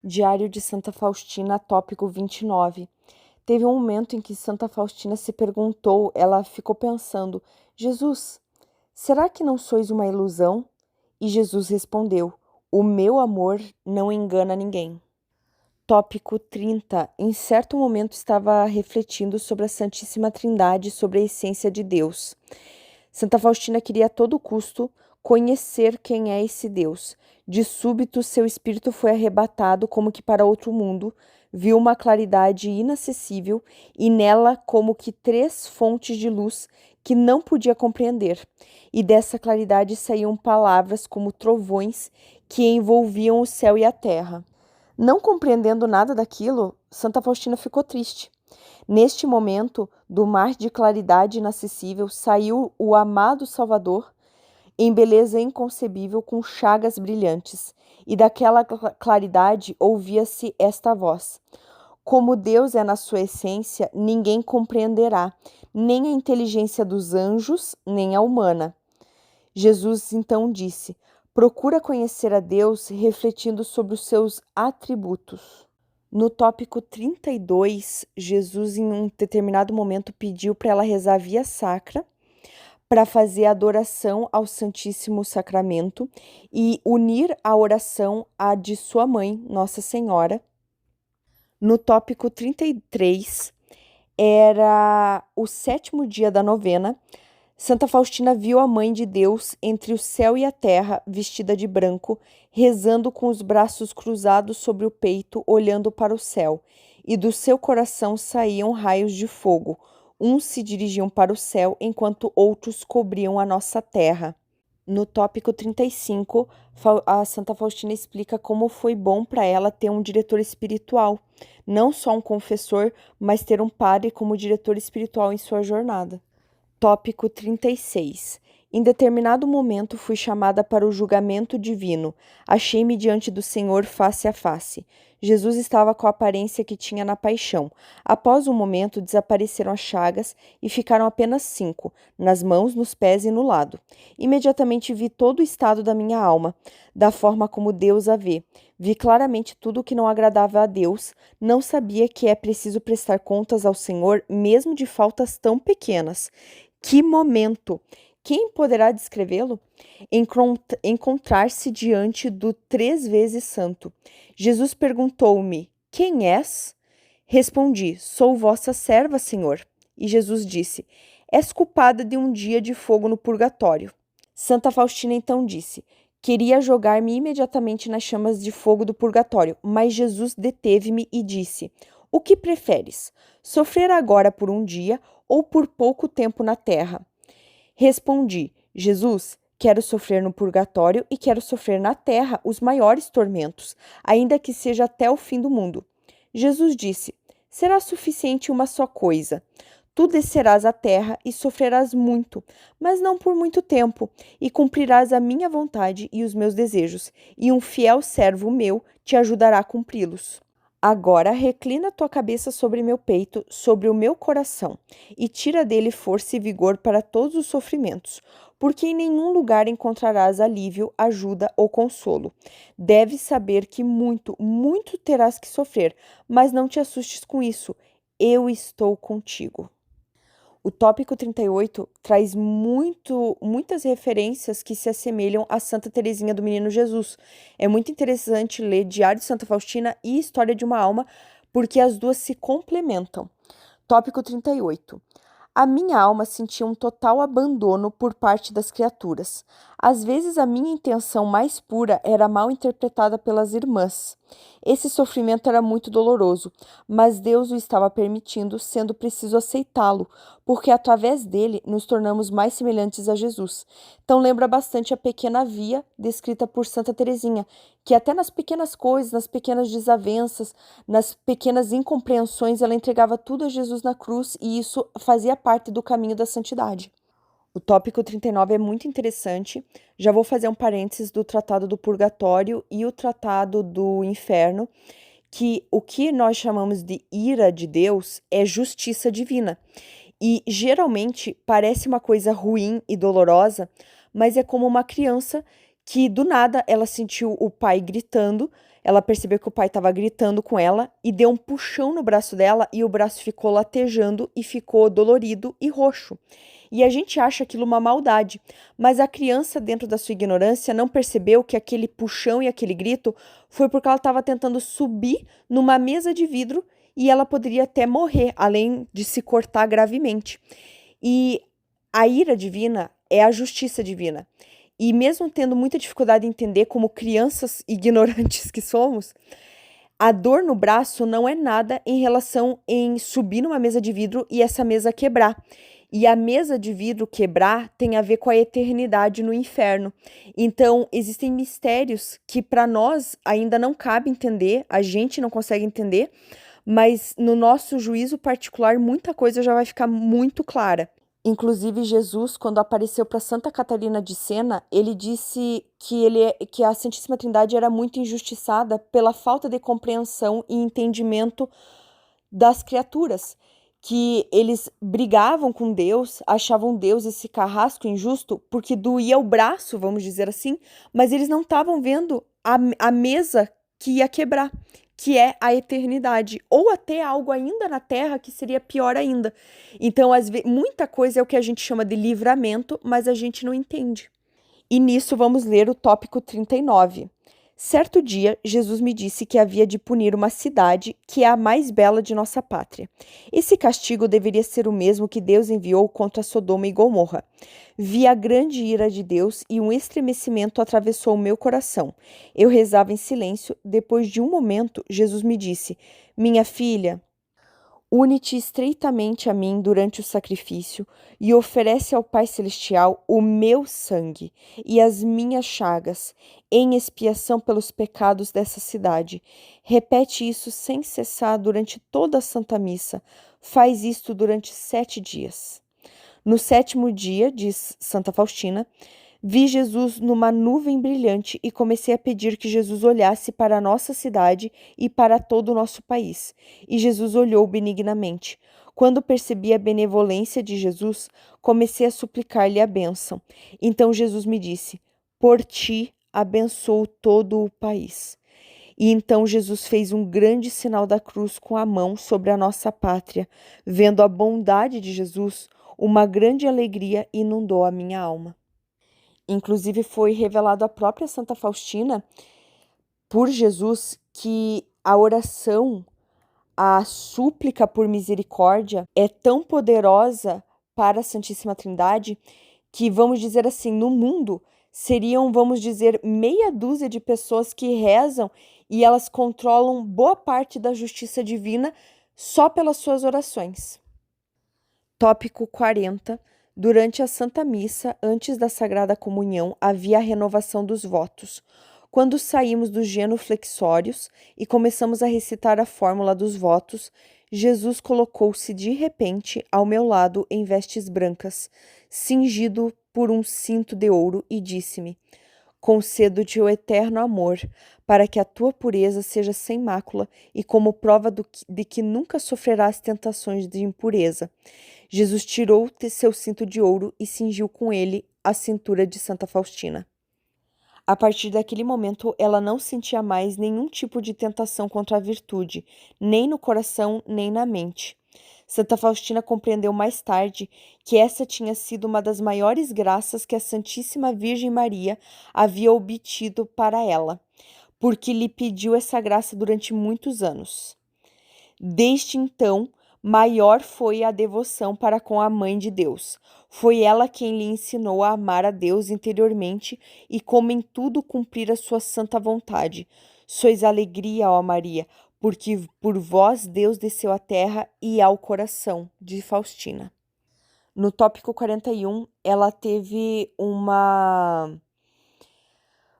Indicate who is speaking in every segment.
Speaker 1: Diário de Santa Faustina, tópico 29. Teve um momento em que Santa Faustina se perguntou, ela ficou pensando: Jesus, será que não sois uma ilusão? E Jesus respondeu: o meu amor não engana ninguém. Tópico 30. Em certo momento estava refletindo sobre a Santíssima Trindade, sobre a essência de Deus. Santa Faustina queria a todo custo conhecer quem é esse Deus. De súbito, seu espírito foi arrebatado como que para outro mundo, viu uma claridade inacessível e nela como que três fontes de luz que não podia compreender. E dessa claridade saíam palavras como trovões que envolviam o céu e a terra. Não compreendendo nada daquilo, Santa Faustina ficou triste. Neste momento, do mar de claridade inacessível, saiu o amado Salvador, em beleza inconcebível, com chagas brilhantes, e daquela claridade ouvia-se esta voz: como Deus é na sua essência, ninguém compreenderá, nem a inteligência dos anjos, nem a humana. Jesus então disse: procura conhecer a Deus refletindo sobre os seus atributos. No tópico 32, Jesus, em um determinado momento, pediu para ela rezar via sacra, para fazer adoração ao Santíssimo Sacramento e unir a oração à de sua mãe, Nossa Senhora. No tópico 33, era o 7º dia da novena. Santa Faustina viu a Mãe de Deus entre o céu e a terra, vestida de branco, rezando com os braços cruzados sobre o peito, olhando para o céu. E do seu coração saíam raios de fogo. Uns se dirigiam para o céu, enquanto outros cobriam a nossa terra. No tópico 35, a Santa Faustina explica como foi bom para ela ter um diretor espiritual. Não só um confessor, mas ter um padre como diretor espiritual em sua jornada. Tópico 36. Em determinado momento fui chamada para o julgamento divino. Achei-me diante do Senhor face a face. Jesus estava com a aparência que tinha na paixão. Após um momento, desapareceram as chagas e ficaram apenas 5, nas mãos, nos pés e no lado. Imediatamente vi todo o estado da minha alma, da forma como Deus a vê. Vi claramente tudo o que não agradava a Deus. Não sabia que é preciso prestar contas ao Senhor, mesmo de faltas tão pequenas. Que momento! Quem poderá descrevê-lo? Encontrar-se diante do 3 vezes santo. Jesus perguntou-me: quem és? Respondi: sou vossa serva, Senhor. E Jesus disse: és culpada de um dia de fogo no purgatório. Santa Faustina então disse: queria jogar-me imediatamente nas chamas de fogo do purgatório, mas Jesus deteve-me e disse: o que preferes? Sofrer agora por um dia ou por pouco tempo na terra? Respondi: Jesus, quero sofrer no purgatório e quero sofrer na terra os maiores tormentos, ainda que seja até o fim do mundo. Jesus disse: será suficiente uma só coisa. Tu descerás à terra e sofrerás muito, mas não por muito tempo, e cumprirás a minha vontade e os meus desejos, e um fiel servo meu te ajudará a cumpri-los. Agora reclina tua cabeça sobre meu peito, sobre o meu coração, e tira dele força e vigor para todos os sofrimentos, porque em nenhum lugar encontrarás alívio, ajuda ou consolo. Deves saber que muito, muito terás que sofrer, mas não te assustes com isso. Eu estou contigo. O tópico 38 traz muitas referências que se assemelham a Santa Teresinha do Menino Jesus. É muito interessante ler Diário de Santa Faustina e História de uma Alma, porque as duas se complementam. Tópico 38. A minha alma sentia um total abandono por parte das criaturas. Às vezes a minha intenção mais pura era mal interpretada pelas irmãs. Esse sofrimento era muito doloroso, mas Deus o estava permitindo, sendo preciso aceitá-lo, porque através dele nos tornamos mais semelhantes a Jesus. Então lembra bastante a pequena via descrita por Santa Teresinha, que até nas pequenas coisas, nas pequenas desavenças, nas pequenas incompreensões, ela entregava tudo a Jesus na cruz e isso fazia parte do caminho da santidade. O tópico 39 é muito interessante. Já vou fazer um parênteses do Tratado do Purgatório e o Tratado do Inferno, que o que nós chamamos de ira de Deus é justiça divina. E geralmente parece uma coisa ruim e dolorosa, mas é como uma criança que do nada ela sentiu o pai gritando, ela percebeu que o pai estava gritando com ela e deu um puxão no braço dela e o braço ficou latejando e ficou dolorido e roxo. E a gente acha aquilo uma maldade, mas a criança, dentro da sua ignorância, não percebeu que aquele puxão e aquele grito foi porque ela estava tentando subir numa mesa de vidro e ela poderia até morrer, além de se cortar gravemente. E a ira divina é a justiça divina. E mesmo tendo muita dificuldade em entender como crianças ignorantes que somos, a dor no braço não é nada em relação em subir numa mesa de vidro e essa mesa quebrar. E a mesa de vidro quebrar tem a ver com a eternidade no inferno. Então, existem mistérios que para nós ainda não cabe entender, a gente não consegue entender, mas no nosso juízo particular muita coisa já vai ficar muito clara. Inclusive, Jesus, quando apareceu para Santa Catarina de Sena, ele disse que a Santíssima Trindade era muito injustiçada pela falta de compreensão e entendimento das criaturas, que eles brigavam com Deus, achavam Deus esse carrasco injusto porque doía o braço, vamos dizer assim, mas eles não estavam vendo a mesa que ia quebrar, que é a eternidade, ou até algo ainda na terra que seria pior ainda. Então, muita coisa é o que a gente chama de livramento, mas a gente não entende. E nisso vamos ler o tópico 39. Certo dia, Jesus me disse que havia de punir uma cidade que é a mais bela de nossa pátria. Esse castigo deveria ser o mesmo que Deus enviou contra Sodoma e Gomorra. Vi a grande ira de Deus e um estremecimento atravessou o meu coração. Eu rezava em silêncio. Depois de um momento, Jesus me disse: Minha filha, une-te estreitamente a mim durante o sacrifício e oferece ao Pai Celestial o meu sangue e as minhas chagas, em expiação pelos pecados dessa cidade. Repete isso sem cessar durante toda a Santa Missa. Faz isto durante 7 dias. No 7º dia, diz Santa Faustina, vi Jesus numa nuvem brilhante e comecei a pedir que Jesus olhasse para a nossa cidade e para todo o nosso país. E Jesus olhou benignamente. Quando percebi a benevolência de Jesus, comecei a suplicar-lhe a bênção. Então Jesus me disse: Por ti abençoo todo o país. E então Jesus fez um grande sinal da cruz com a mão sobre a nossa pátria. Vendo a bondade de Jesus, uma grande alegria inundou a minha alma. Inclusive foi revelado à própria Santa Faustina por Jesus que a oração, a súplica por misericórdia é tão poderosa para a Santíssima Trindade que, vamos dizer assim, no mundo seriam, vamos dizer, meia dúzia de pessoas que rezam e elas controlam boa parte da justiça divina só pelas suas orações. Tópico 40. Durante a Santa Missa, antes da Sagrada Comunhão, havia a renovação dos votos. Quando saímos dos genuflexórios e começamos a recitar a fórmula dos votos, Jesus colocou-se de repente ao meu lado em vestes brancas, cingido por um cinto de ouro, e disse-me: Concedo-te o eterno amor, para que a tua pureza seja sem mácula e como prova de que nunca sofrerás tentações de impureza. Jesus tirou seu cinto de ouro e cingiu com ele a cintura de Santa Faustina. A partir daquele momento, ela não sentia mais nenhum tipo de tentação contra a virtude, nem no coração, nem na mente. Santa Faustina compreendeu mais tarde que essa tinha sido uma das maiores graças que a Santíssima Virgem Maria havia obtido para ela, porque lhe pediu essa graça durante muitos anos. Desde então, maior foi a devoção para com a Mãe de Deus. Foi ela quem lhe ensinou a amar a Deus interiormente e como em tudo cumprir a sua santa vontade. Sois alegria, ó Maria, porque por vós Deus desceu à terra e ao coração, de Faustina. No tópico 41, ela teve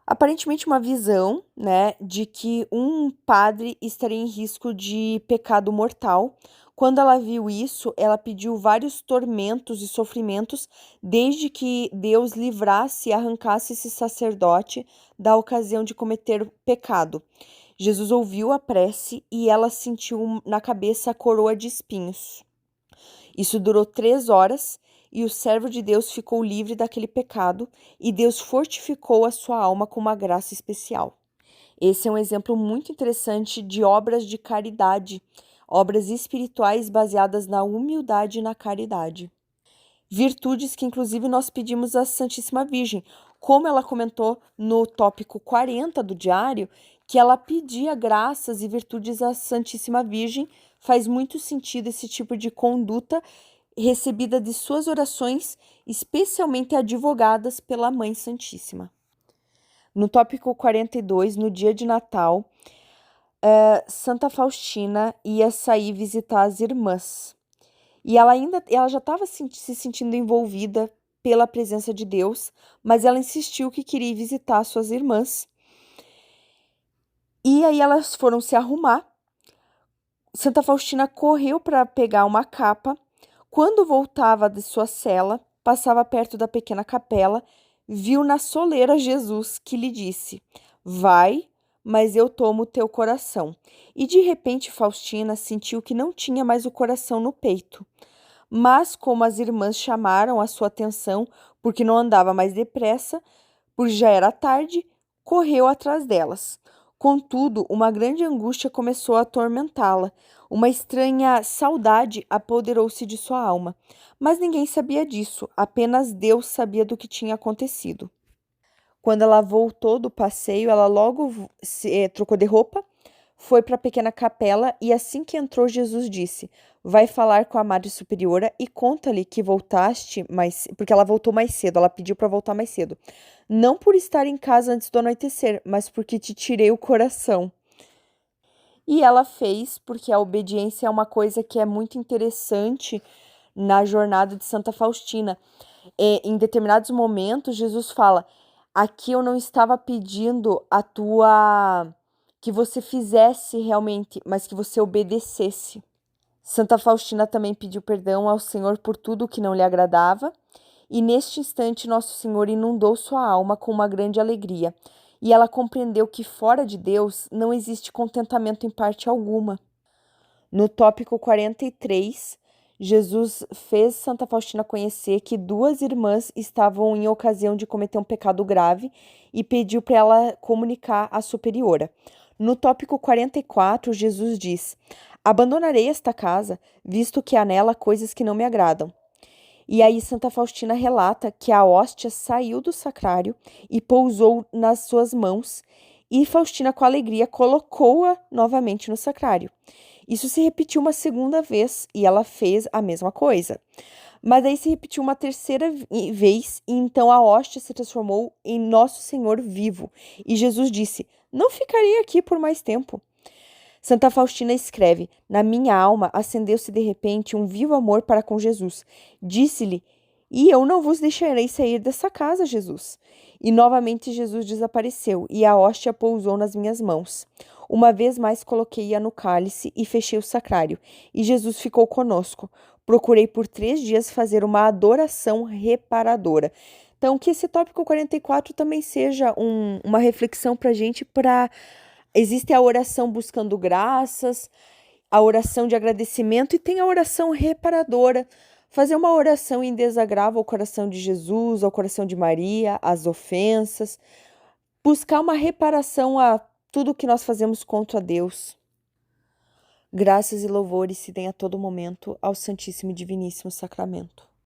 Speaker 1: aparentemente uma visão, né, de que um padre estaria em risco de pecado mortal. Quando ela viu isso, ela pediu vários tormentos e sofrimentos, desde que Deus livrasse e arrancasse esse sacerdote da ocasião de cometer pecado. Jesus ouviu a prece e ela sentiu na cabeça a coroa de espinhos. Isso durou 3 horas e o servo de Deus ficou livre daquele pecado e Deus fortificou a sua alma com uma graça especial. Esse é um exemplo muito interessante de obras de caridade, obras espirituais baseadas na humildade e na caridade. Virtudes que, inclusive, nós pedimos à Santíssima Virgem. Como ela comentou no tópico 40 do diário, que ela pedia graças e virtudes à Santíssima Virgem, faz muito sentido esse tipo de conduta recebida de suas orações, especialmente advogadas pela Mãe Santíssima. No tópico 42, no dia de Natal, Santa Faustina ia sair visitar as irmãs. E ela já estava se sentindo envolvida pela presença de Deus, mas ela insistiu que queria ir visitar suas irmãs. E aí elas foram se arrumar. Santa Faustina correu para pegar uma capa. Quando voltava de sua cela, passava perto da pequena capela, viu na soleira Jesus, que lhe disse: Vai, mas eu tomo teu coração. E de repente Faustina sentiu que não tinha mais o coração no peito. Mas como as irmãs chamaram a sua atenção porque não andava mais depressa, porque já era tarde, correu atrás delas. Contudo, uma grande angústia começou a atormentá-la. Uma estranha saudade apoderou-se de sua alma. Mas ninguém sabia disso, apenas Deus sabia do que tinha acontecido. Quando ela voltou do passeio, ela logo trocou de roupa, foi para a pequena capela e assim que entrou, Jesus disse: Vai falar com a Madre Superiora e conta-lhe que voltaste porque ela voltou mais cedo, ela pediu para voltar mais cedo. Não por estar em casa antes do anoitecer, mas porque te tirei o coração. E ela fez, porque a obediência é uma coisa que é muito interessante na jornada de Santa Faustina. Em determinados momentos, Jesus fala: Aqui eu não estava pedindo que você fizesse realmente, mas que você obedecesse. Santa Faustina também pediu perdão ao Senhor por tudo o que não lhe agradava, e neste instante Nosso Senhor inundou sua alma com uma grande alegria, e ela compreendeu que fora de Deus não existe contentamento em parte alguma. No tópico 43, Jesus fez Santa Faustina conhecer que duas irmãs estavam em ocasião de cometer um pecado grave e pediu para ela comunicar à superiora. No tópico 44, Jesus diz: Abandonarei esta casa, visto que há nela coisas que não me agradam. E aí Santa Faustina relata que a hóstia saiu do sacrário e pousou nas suas mãos, e Faustina, com alegria, colocou-a novamente no sacrário. Isso se repetiu uma segunda vez e ela fez a mesma coisa. Mas aí se repetiu uma terceira vez e então a hóstia se transformou em Nosso Senhor vivo. E Jesus disse: Não ficarei aqui por mais tempo. Santa Faustina escreve: Na minha alma acendeu-se de repente um vivo amor para com Jesus. Disse-lhe: E eu não vos deixarei sair dessa casa, Jesus. E novamente Jesus desapareceu, e a hóstia pousou nas minhas mãos. Uma vez mais coloquei-a no cálice e fechei o sacrário, e Jesus ficou conosco. Procurei por 3 dias fazer uma adoração reparadora. Então, que esse tópico 44 também seja uma reflexão para a gente. Existe a oração buscando graças, a oração de agradecimento e tem a oração reparadora. Fazer uma oração em desagravo ao coração de Jesus, ao coração de Maria, às ofensas. Buscar uma reparação a tudo que nós fazemos contra Deus. Graças e louvores se deem a todo momento ao Santíssimo e Diviníssimo Sacramento.